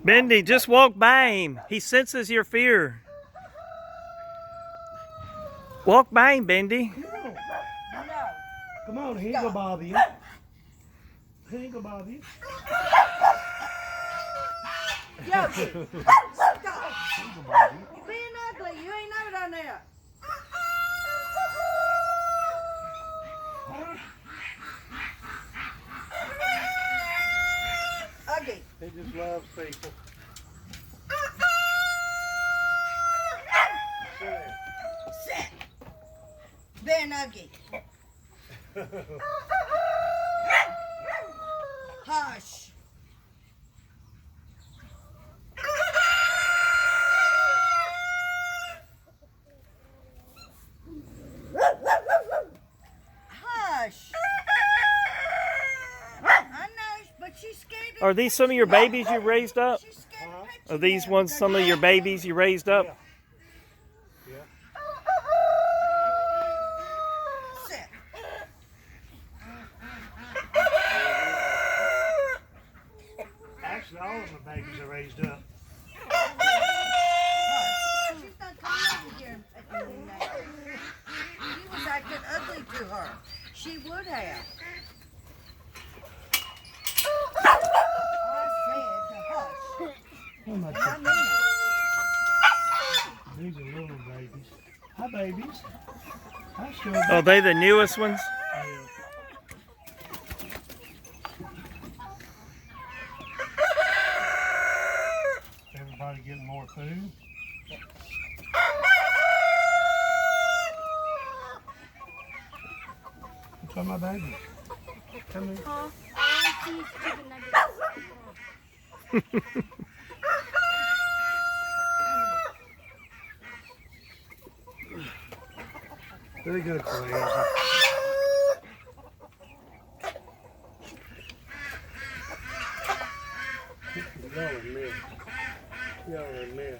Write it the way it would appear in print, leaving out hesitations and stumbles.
Bendy, just walk by him. He senses your fear. Walk by him, Bendy. No. Come on, he ain't gonna bother you. He ain't gonna bother you. Yoshi, stop. He ain't gonna bother you. You being ugly. You ain't never done that. Ugly. He just loves people. Sit. Being ugly. Hush. Hush. I know, but she's scared. Are these some of your babies you raised up? She's scared to pet Are you these now ones because some of your babies you raised up? Yeah. Sit. Actually, all of my babies are raised up. She's not coming over here and petting me now. He was acting ugly to her. She would have. I said to hush. Oh, my And God. I mean it. These are little babies. Hi, babies. Hi, Shelby. Are they the newest ones? Yeah. Everybody getting more food. What's on my baby? Come here. Very good, Crazy. Y'all are mess. Y'all are mess.